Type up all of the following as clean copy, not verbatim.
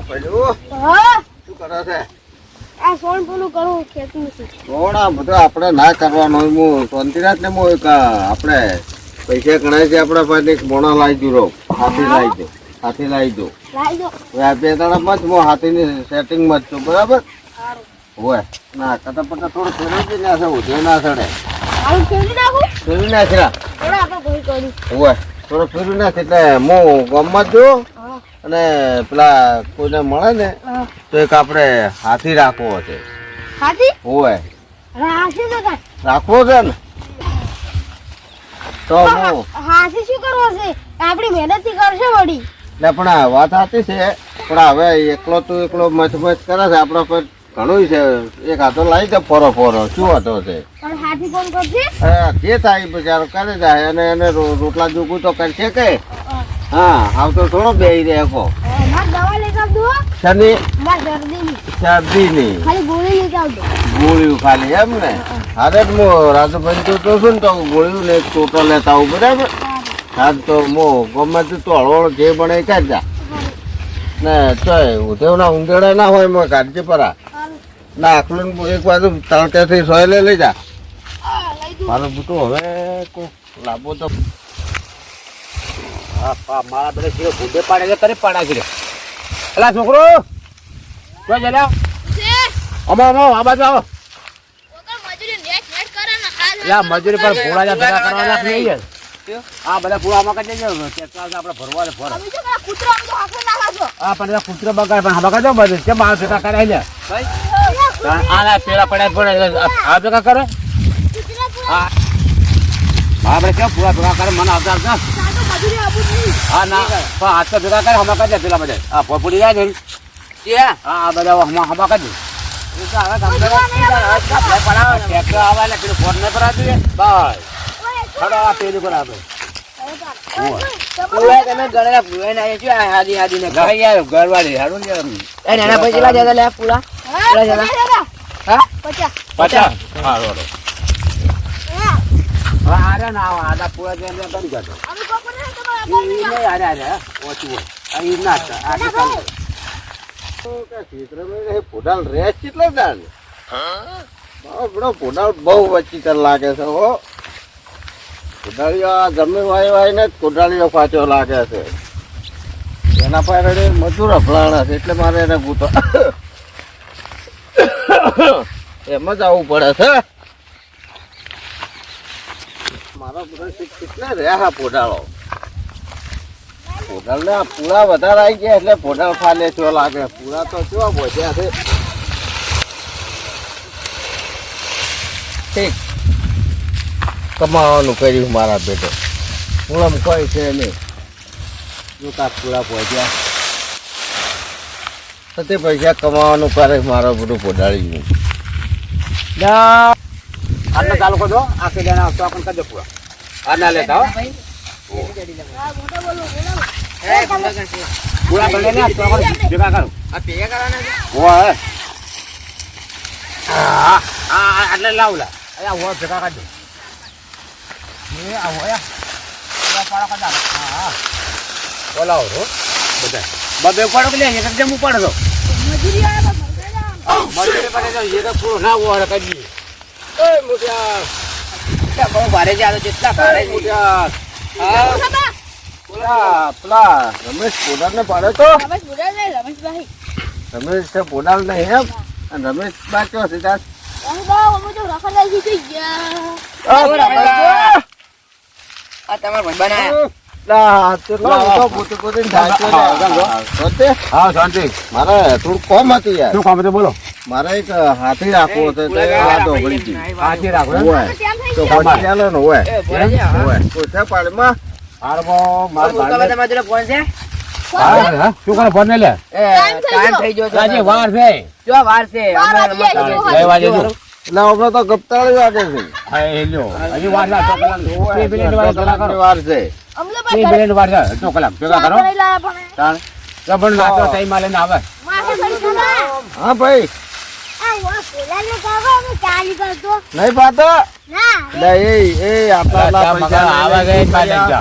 શું કરે છે? આ સોન પેલું કરું ખેતી છે. થોડા બધું આપણે ના કરવાનું. હું શાંતિરાજ ને આપણે પૈસા ગણાય છે. આપણા પાસે મોણા લાવી દઉં રહો. હાથી લાવી દો. હવે બે દાડા માં જ હું હાથીની સેટિંગમાં જ છું. બરાબર હોય ના કટા પટા થોડું ફેરવી ના છે. ઉધે ના ચડે ફેરવી નાખ્યા હોય થોડો ફેરવી નાખ એટલે હું ગામમાં જ જોઉં અને પેલા કોઈને મળે ને તો એક આપણે હાથી રાખવો છે. હોય રાખવો છે ને તો હું હાથી શું કરવો છે? આપણી મહેનત થી કરશે વળી. એટલે પણ આ વાત સાચી છે. પણ હવે એકલો મચ કરે છે. આપણા પર ઘણું છે. એક હાથો લાવી દે ફોરો શું હતો છે? પણ હાથી કોણ કરશે? જે થાય બિચારો કરે જાય અને એને રોટલા જોગું તો કરશે કે હા આવતો થોડો બેહી રહે કો દવા લેતા આવજો. શરદીની ખાલી ગોળી લેતા આવજો. ગોળીઓ ખાલી એમ ને? અરે હું રાજુભાઈ તો છું ને તો ગોળીઓ ને ટોટો લેતા આવું. બરાબર હા તો હું ગમે તો હળવળ જે બને કાઢ જા ને ચોય ઉધેવના ઊંઘેડા ના હોય મેં કાઢજે પરા ના આખલું એક બાજુ તણકેથી સોય લઈ જા. મારો બુટો હવે લાંબો તો મારા બધા શીરો ભૂંડે પાડે કરે પાડા કરે. એલા છોકરો કોઈ જલ્યા આ બાજુ આવો. મજૂરી પર ભોળા ભેગા કરવાના નહીં. આ બધા પૂળામાં કાઢી દેજો. આપણે ભરવા ફર હા પણ કૂતરો બગાડ પણ હા બગાડો બધું કેમ આ ભેગા કરે લે આના પેલા પડ્યા પડે આ ભેગા કરે. હા આપણે કેમ પૂરા ભેગા કરે મને આવતા હા ના પણ હાથ તો ભેગા કરે હમણાં કાઢે પેલા બધા હા પપડી જાય ને હા બધા હમણાં કાઢી ફોન નહીં કરાવી બસ ખડા પેલું કરાવે ઘરવાળી હારું આદા પૂરા કરી જતો પોડાલ રેસ કેટલો દાન પોડાલ બહુ વચ્ચી લાગે છે. હો કોડાળીઓ ગમે વાય ને કોડાળીઓ પાછો લાગે છે. એના પાસે મજૂર અફલાણા છે એટલે મારે એને પૂછો એમ જ આવવું પડે છે. મારો કેટલા રહ્યા પોડાળો પોડાળ ને પૂરા વધારે આવી ગયા એટલે પોડાળ ફાલે છો લાગે. પૂરા તો કેવા બોધ્યા છે. ઠીક કમાવાનું કર્યું મારા બેટો. પૂળમ કોઈ છે નહીં. જો કાક પૂરા પહોંચ્યા તો તે પૈસા કમાવાનું કરે મારો બધું પોડાળી ગયું. આટલે ચાલુ કરજો આખી જણા તો આપણને કરજો પૂરા આ ના લેતા પૂરા કરી ને ભેગા કરો આટલે લાવલા અહીંયા ભેગા કાઢજો બોલાવો છો બધા બે ઉપાડો કે લે એક જેમ ઉપાડો છો મજૂરી પડે તો એ તો પૂરો ના ઓર કરી એ મોટા બહુ ભારે છે. આ જેટલા ભારે મોટા પેલા રમેશ પોડાલ ને પાડે તો રમેશ છે પોડાલ ને એમ અને રમેશ બાચો છે તાર મારે થોડું કોમ હતું યાર. શું કામ હતું બોલો? મારે એક હાથી રાખવો હતો હાથી રાખો તો ચાલે ને હોય પાડમાં શું કરે ફોન ને લે વાર છે એટલે હમણાં તો ગપતાળી વાગે છે. વાર છે હા ભાઈ નહીં પાતો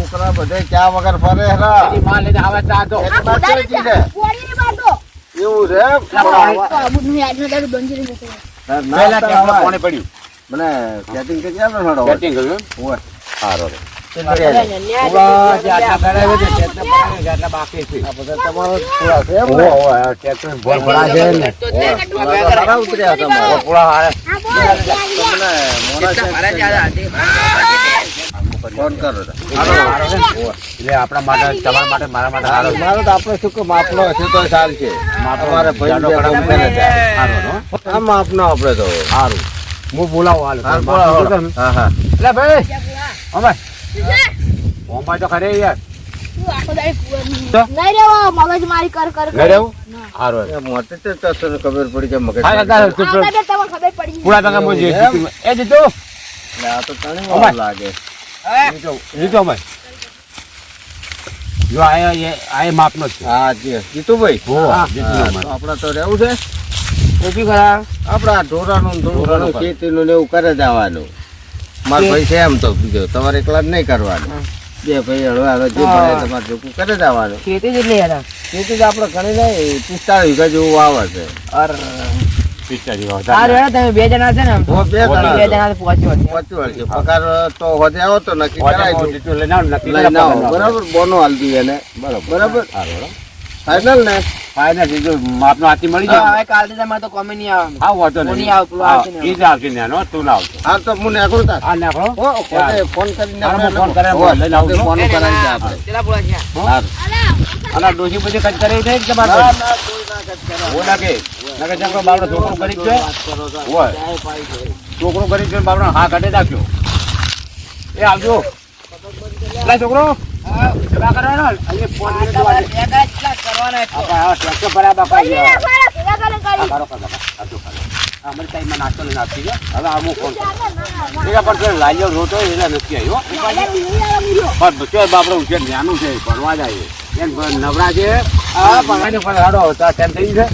છોકરા બધે ક્યાં વગર ફરે એવું છે એમ? તો આબુનું યાદ ન દાડું બંધ કરી દેતો. ના પહેલા તો ટેમ્પો હવે કોને પડ્યું મને સેટિંગ કરી આપો ને થોડો. સેટિંગ કર્યું ઓય. સારો ન્યાય પૂરા જે આટલા કરાવે છે ટ્રેક્ટર પકડીને જે આટલા બાકી છે આ બધા તમારો જ પૂરા છે એમ ને? ઓહો ટ્રેક્ટર ભર ભરા છે ને પૂરા તો સારા ઉતર્યા તમારા. પૂરા હારે તમને ફોન કરો તો. એટલે આપણા માટે તમારા માટે મારા માટે હારો છે. મારે તો આપણે શું કે માપનો હશે તો ચાલશે. અમારે ભાઈ જાડો બે કરાવો કામ ને. કરે છે. હારો હો. આ માપનો આપણે તો. હારું હું બોલાવું હાલ હા, બોલો. હા, હા. એટલે ભાઈ ઓમાય ઓમાય તો ખરે યાર આખો દાડે તો? નહીં રેવો મગજ મારી કર કર ઘરે આવું હારું એ મોટે તો તને ખબર પડી કે મગજ હા દાદા તું તમને ખબર પડી પૂરા ટકા મોજી એ દીધો એટલે આ તો તને અમાય. વાર લાગે. દીધો ભાઈ જો આ માપનો જ છે હા જી જીતુભાઈ. હા, હા, જીતુભાઈ. તો આપણે તો રહેવું છે. તો શું કરા આપણે આ ઢોરાનું ને થોડું ઢોરાનું ઘણું ખેતીનું ને એવું કરે જવાનું. મારા ભાઈ છે એમ તો બીજો તમારે એકલા જ નહીં કરવાનું. બે ભાઈ હળવા હવે જે હા. ભણે તમારે જોકું કરે જવાનું. ખેતી જેટલી યાર ખેતી તો આપણે ઘણી નહીં 45 વીઘા જેવું આવે છે. પિસ્તાળી તમે બે જણા છે ને હો, બે જણા બે છો. જણા પહોંચ્યો પહોંચ્યું હશે. પગાર તો વધે આવો તો નક્કી કરાવી દઉં. લઈને આવો નક્કી લઈને આવો. બરાબર બોનો હાલ દઈએ એને. બરાબર ફાઈનલ ને. ફાઇનલ જો માપનો હાથી મળી જાય કાલ તમારે તો કોમે નહીં આવે હા વાંધો નહીં કોની આવે, પેલો આવશે ને. ઈ જ આવશે ને એનો તું ના આવશે હા તો હું નીકળું તાર. હા નાખો હો, કોને ફોન કરીને હા, હું આપણે ફોન કરીને હો, લઈને આવું છું. ફોન કરાવી દે આપણે. કેટલા પૂરા છે સારું. અને ડોસી પછી કચ કરી છે કે બાર ના, ના, કોઈ ના કચ કરાવે. ઓ નાખે નાખે જેમ કે બાવડો છોકરો ગરીબ છે વાત કરો તો. હોય. ચાય પાઈ છે. છોકરો ગરીબ છે બાવડો હા કાઢી નાખ્યો એ આવજો લા છોકરો સેવા કરવાનો અહીંયા ફોન કરી દેવા દે. આપણે આ ટ્રેક્ટર ભર્યા બાપા ગયા. આ કરો કરો બાપા. આ જો કરો. આ અમારી ટાઈમમાં નાસ્તો લઈને આપી દે હવે આ હું ફોન કરું એના પર તો લાલ્યો રોતો એટલે નથી આવ્યો પણ બચ્ચો બાપડો ઉછેર નાનું છે ભણવા જાય એમ નવરા છે આ ભણવાની પણ હાડો તો ટાઈમ થઈ છે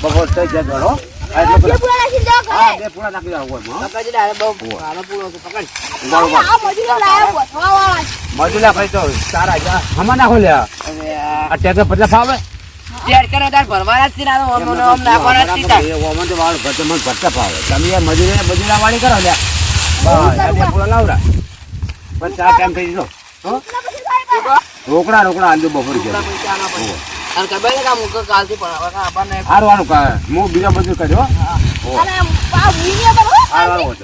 બપોર થઈ જાય ધરો હા બે પૂરા નાખી દેવા હોય મજૂલા ભાઈ તો સારા છે હમણાં નાખો લ્યા આ ટ્રેક્ટર પતલા ફાવે ભરતા ફાવે તમે એ મજૂરા વાળી કરો લ્યા બસ આ બે પૂરા લાવરા બસ ચાર ટાઈમ થઈ જશો રોકડા આલુ બપોર છે હારું હું બીજા મજૂર કર્યો હારું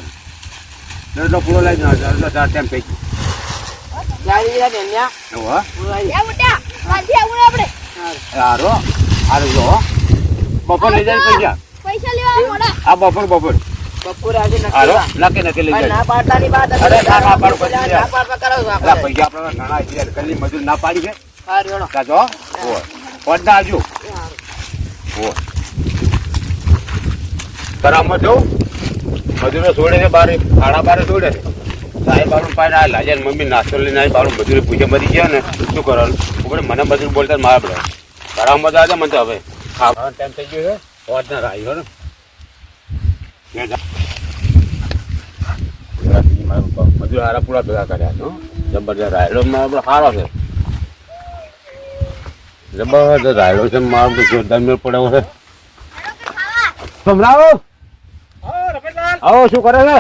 દરડો પૂરો લઈ જાઓ ચાર ટાઈમ થઈ ગયો હારો હારું જો બપોર લઈ જાય પૈસા આ બપોર હારો નક્કી લઈ જાય અરે ના પાડો પછી યાર. અલા પૈસા આપણે ઘણા છે યાર. કલી મજૂર ના પાડી છે કાજો ઓય પડતા આવજો ઓય કરામત જો મજૂરો છોડે છે બારે ખાડા બારે છોડે છે સાહેબ બારું પાડે આ લાજે મમ્મી નાસ્તો લઈને આવી બારું મજૂરી પૂછે મરી ગયા ને શું કરવાનું ઉપર મને મજૂર બોલતા મારા પડે કરામત આજે મને તો હવે ખાવાનો ટાઈમ થઈ ગયો છે હોત ના રાખ્યો ને મજૂર હારા પૂરા ભેગા કર્યા છો જબરદસ્ત રાયડો મારો સારો છે જબરદસ્ત રાયડો છે મારો તો જોરદાર મેળ પડ્યો છે સંભળાવો આવો શું કરે છે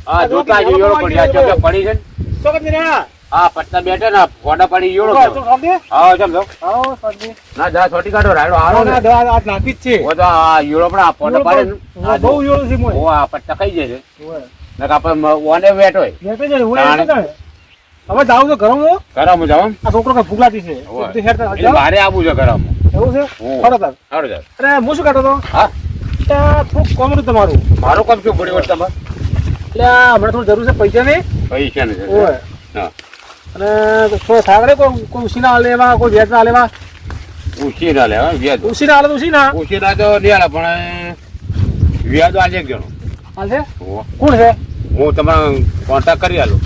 હા જોતા યોળો પડ્યા છે પડી છે ને હા પટના બેઠે ને ફોટા પડી યોળો હા સમજો ના જા છોટી કાઢો રાયડો હારો ને ઓ તો આ યોળો પણ આ ફોટા પાડે ને ઓ આ પટ્ટા ખાઈ જાય છે નક આપણે ઓને વેટ હોય હવે જાવ તો ઘરમાં કરામો જાવ આ છોકરો કઈ ભૂગલાતી છે એટલે મારે આવું છે કરામો એવું છે ઓહ. ખરો તાર હારું જાય અરે હું શું કાઢો તો હા થોડુંક કોમડું તમારું મારું કામ શું પડી વળ તમારે એટલે આ હમણાં થોડું જરૂર છે પૈસા ની પૈસા ને ઓય હા અને થોડો થાગડે કોઈ ઉસીના લેવા કોઈ વેચ ના લેવા ઉછી ના લે હા વ્યાજ ઉસીના હાલે તો ઉસીના ઉછી ના તો નહીં હાલે પણ વ્યાજ આજે એક જણો હાલ છે ઓહ. કોણ છે હું તમારે કોન્ટેક્ટ કરી આલું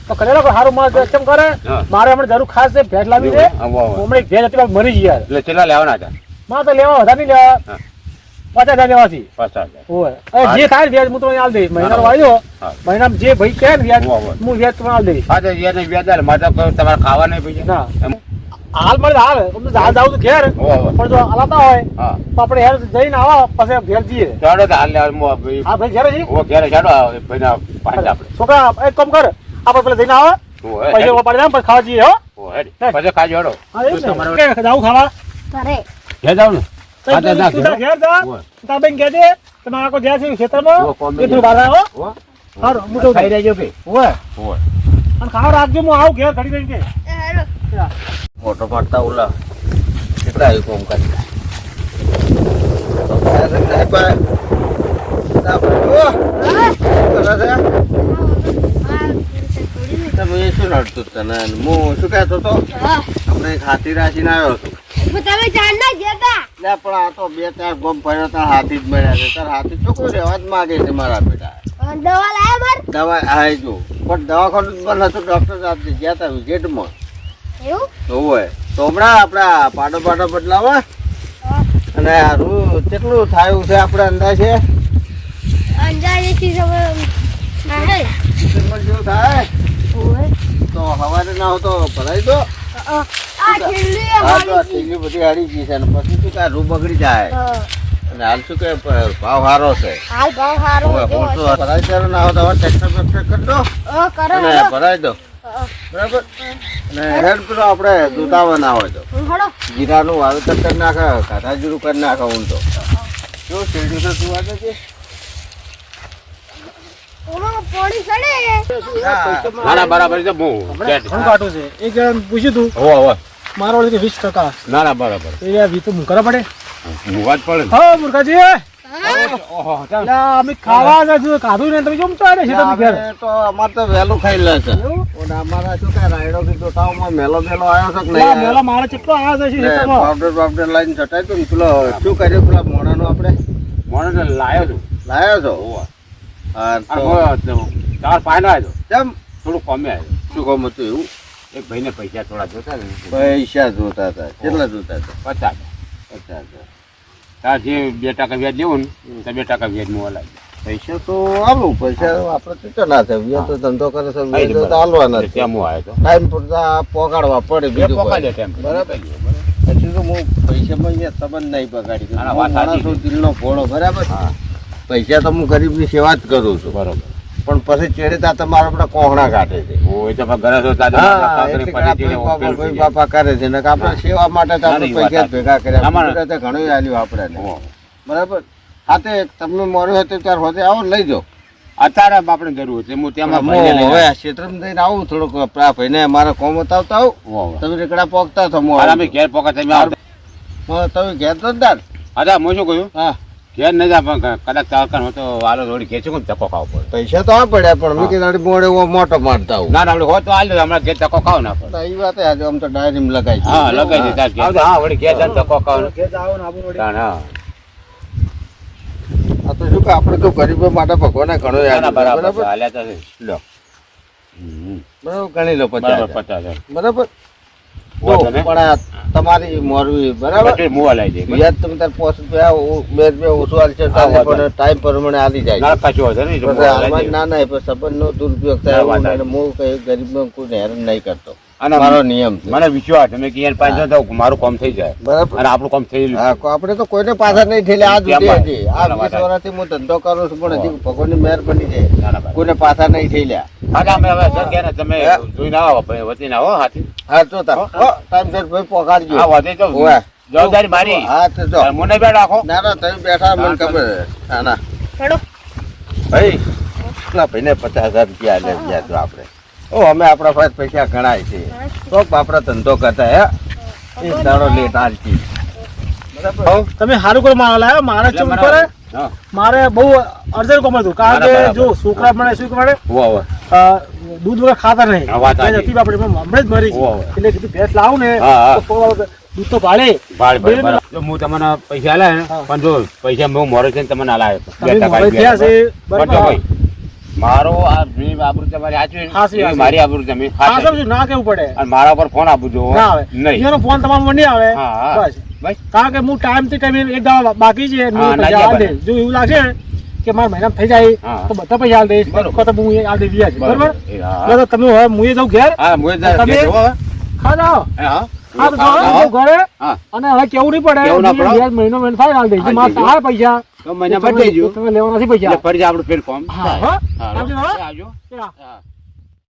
તો કરેલો કોઈ સારું માણસ કેમ કરે હા. મારે હમણાં જરૂર ખાસ છે ભેટ લાવી છે આવો, આવો. હમણાં એક ભેટ હતી પણ મરી ગઈ યાર એટલે કેટલા લેવાના હતા મારે તો લેવા વધારે નહીં લેવા 50,000 લેવાથી 50,000. ઓય જે થાય ને વ્યાજ હું તમને આલ દઈશ મહિનાનો વાયદો હા. મહિનામાં જે ભાઈ કહે ને વ્યાજ હોવે. હું વ્યાજ તમને આલ દઈશ હા તો એને વ્યાજ આલે. મારે તો કોઈ તમારે ખાવા નહીં પૈસા. ના. એમ? હાલ મળે તો હાલ તમને હાલ જાવ તો ઘેર હોવે. પણ જો હલાતા હોય હા. તો આપણે હેર જઈને આવો પછી ઘેર જઈએ ચાલો તો હાલ લેવા. હું ભાઈ હા ભાઈ ઘેર જઈએ ઓ ઘેરે ચાલો ભાઈના પાંચ આપણે. છોકરા એક કામ કર આપણે પેલા જઈને આવો ઓય, પૈસા ઉપાડી દે પછી ખાવા જઈએ હો ઓય, હેડ. પછી ખાજો હેડો. હા એ તમારે જ જાવું ખાવા ઘરે ઘેર જાવ ને. તો હા, તો ના, તું તાર ઘેર જા ઓય. તાર બેન કહે દે તમારા કોઈ જ્યાં છે ખેતરમાં ઓ, કોમ એ તું બહાર આવો ઓ, સારું હું તો ખાઈ રહેજો ભાઈ. ઓય ઓય. અને ખાવા રાખજો હું આવું ઘેર ઘડી રહીને કે હેડો. મોટો પાડતા ઓલા કેટલા આવ્યું કોમ કરી તમે શું નડતું તને હું શું કહેતો હતો હા. આપણે એક હાથી રાખીને આવ્યો છું પણ તમે ચાંદના ગયા લે પણ આ તો 2-4 ગોમ ફર્યો તાર હાથી જ મળ્યા છે તાર હાથી ચોખ્ખું રહેવા જ માગે છે મારા બેટા તા દવા લાયા માર દવા હા જો પણ દવાખાનું જ બંધ હતું ડૉક્ટર સાથે ગયા હતા વિઝિટમાં એવું હોય તો હમણાં આપણા પાડો બદલાવા હા. અને હારું કેટલું થયું છે આપણે અંદાજે અંજારે થી સવે નાહે કિસ્મત જેવું થાય ઓય તો હવારે ના હોય તો ભરાઈ દો આ છેલ્લી હા તો આ અમારી થેલી બધી હારી ગઈ છે અને પછી શું કે રૂ બગડી જાય અને હાલ શું કે ભાવ સારો છે હાલ ભાવ સારો હવે પૂરતું ભરાઈ દેવાનો ના હોય તો હવે ટ્રેક્ટર કરી દો કરો અને ભરાઈ દો બરાબર અને હેડ પેલો આપણે દૂતાવા ના હોય તો હડો જીરાનું વાવેતર કરી નાખે કાઢા જીરું કરી નાખે હું તો શું શેરડી તો શું વાગે છે ઓમાં પાણી સડે ના ના બરાબર છે. હું હમણાં ઘણું કાઢું છે એક જણ પૂછ્યું તું હોવે, હોવે. મારો વળી કે 20%. ના ના બરાબર. એ વી તો મુકરા પડે મુવા જ પડે ને. હા મુરકાજી ઓહો, ચાલ. એટલે અમે ખાવા જજો કાઢું ને તમે જમતા રહે છે તમે ઘેર આપણે તો અમારે તો વહેલું ખાઈ લે છે અને અમારા શું કે રાયડો કીધું તાવમાં મેલો આવ્યો છે કે લા, નહીં મેલો મારે કેટલો આવ્યો છે ખેતરમાં. પાવડર લાઈન ચટાઈ તો ને પેલો શું કર્યું પેલા મોણાનું આપણે મને તો લાયો છું. લાયો છો હોવે. હા આ તો હું ચાર પાયનો આવ્યો. કેમ થોડું કમે આવ્યો. શું કામ હતું એવું એક ભાઈને પૈસા થોડા જોતા ને પૈસા જોતા હતા કેટલા જોતા હતા 50. 50,000 તાર જે 2% વ્યાજ લેવું ને તો 2% વ્યાજ હું હલાવી. પૈસા તો આલું પૈસા આપણે તો ના થાય વ્યાજ તો ધંધો કરે છે વ્યાજ તો આલવાના જ છે. ત્યાં હું આવ્યો તો ટાઈમ પૂરતા પોગાડવા પડે બે બીજું પોકા કોઈ. દે તેમ. બરાબર હજુ તો હું પૈસામાં અહીંયા સંબંધ નહીં બગાડી ના, ના, વાત સાચી માણસો દિલનો ભોળો બરાબર હા પૈસા તો હું ગરીબની સેવા જ કરું છું બરોબર. પણ પછી ચેડતા તમારા આપણા કોહણા કાઢે છે ઓ એ તો ઘરે તો તાજો હા કાકરી એટલે પડી આપણે જઈને બાપા પેલું ભાઈ થઈ જાય. બાપા કરે છે ને કે આપણે હા. સેવા માટે તો આપણે ના, ના, પૈસા જ વાત ભેગા કર્યા અમારે- કુદરતે ઘણું આલ્યું આપણે હો. બરાબર હા તે તમને મોડું હોય તો ત્યાર હોતે આવો ને લઈ જાઓ અત્યારે આપણે જરૂર છે હું ત્યાં હું હવે ક્ષેત્રમાં જઈને આવું થોડુંક આ ભાઈને મારા કોમ બતાવતા આવું તમે રેકડા પોકતા છો અમે ઘેર પોકા તમે આવતા. તમે ઘેર તો જ અચ્છા હું શું કહ્યું હા ઘેર નહીં જા પણ કદાચ ચાલકા હોય તો આલો થોડી ઘેર છે ધક્કો ખાવો પડે. પૈસા તો આ પડ્યા પણ મેં કીધું મોડે મોટો મારતા આવું ના ના આપણે હોય તો હાલ હમણાં ઘેર ધક્કો ખાવ ના પડે. એ વાત આજે આમ તો ડાયરીમાં લગાઈ છે. હા લગાઈ દે તાર ઘેર. હા વળી ઘેર જઈને ધક્કો ખાવ ને. ઘેર જાઓ ને આવું વળી. તાણ, હા. આ તો શું કે આપણે તો ગરીબો માટે ભગવાને ઘણો ના, યાદ ના, બરાબર છે. બરાબર હાલ્યા તો છે. લ્યો. હમ. બરાબર ગણી લો બરાબર 50,000 50,000. બરાબર હો તો તમે? પણ આ તમારી મોરવી બરાબર પછી મુવા લઈ દે. વ્યાજ તમે તાર 5 રૂપિયા 2 રૂપિયા ઓછું આલશે ચાલે હા, પણ ટાઈમ પ્રમાણે આલી જાય ના કશું વાંધો નહીં. પછી મુવા લઈ હાલમાં દે. ના ના પછી સંબંધનો દુરુપયોગ ના, થાય વાત એવું નહીં. હું કઈ ગરીબને કોઈ હેરાન નહીં કરતો અને મારો નિયમ છે મને વિશ્વાસ તમે કે પાંચ તો મારું કામ થઈ જાય બરાબર અને આપણું કામ થઈ હા આપણે તો કોઈને પાછા નહીં થયેલે આ કેમ જુદી ભાઈ? હતી આ ના, 20 વર્ષથી હું ધંધો કરું છું પણ હજી ભગવાનની મહેરબાની છે ના, ના, બરાબર. કોઈને પાછા નહીં થયેલા હા અમે હવે સર ગયા ને તમે જોઈને આવો ભાઈ વતીને આવો હાથી. હા તો તાર ટાઈમ સર ભાઈ પોકાડજો હા વધે તો ઓવે. જવાબદારી મારી હા તો જો મને બે રાખો. ના ના તમે બેઠા મને ખબર છે. ના ના હેડો ભાઈ પેલા ભાઈને 50,000 રૂપિયા આલે ગયા તો આપણે ઓ અમે આપણા પાસે પૈસા ગણાય છે તો આપણા ધંધો કરતા હે એક દાડો લેટ આલતી બરાબર તમે સારું કોઈ માલ લાવ્યો મારે એટલે ચૂક મને- પડે હા. મારે બહુ અર્જન્ટ કામ હતું કારણ ના, ના, કે બરાબર. જો છોકરા મને શું મળે હોવે, હોવે. દૂધ વગર ખાતા નહીં હા, વાત ભેંસ સાચી. હતી બાપડી પણ હમણાં જ મરી ગઈ. ઓહો. એટલે કીધું ભેંસ લાવું ને હા, હા. તો દૂધ તો ભાડે ભાડ, ભાડ, બે ભાડ. જો હું તમને પૈસા આલ્યા ને હા. પણ જો પૈસા હું મોરે છે ને તમને આલાય તમે મોડે થયા છે પણ જો ભાઈ મારો આ મેં આબરૂ તમારી હાચી સાચી વાત. મારી આબરૂ તમે હા સાચી. સમજુ ના કેવું પડે અને મારા પર ફોન આપું જો ના આવે નહીં એનો ફોન તમારો નહીં આવે હા, હા. બસ ભાઈ કારણ કે હું ટાઈમથી ટાઈમે એક દાડો બાકી છે હું હા, ના પૈસા આલ જાય દઈશ. જો એવું લાગશે ને કે મારા મહિનામાં થઈ જાય હા. તો બધા પૈસા આલ દઈશ બરોબર. તો હું આલ દઈ વ્યાજ બરોબર એ હા. એટલે તો તમે હવે હું એ જાઉં ઘેર હા મુએ જા તમે- કે જો હવે. ખા જાઓ એ હા હા તો જાઓ, જાઓ ઘરે હા અને હવે કેવું નહીં પડે કેવું ના હું પડે. વ્યાજ મહિનો થાય આલ દઈશ. જો આલ મારા દેજો. સારા પૈસા તો મને તમે- બતાવી જો તમે લેવાના નથી પૈસા એટલે ફરી આપણું ફેર કોમ હા, થાય. હા. હા, આવજો, હો. આવજો હા. હા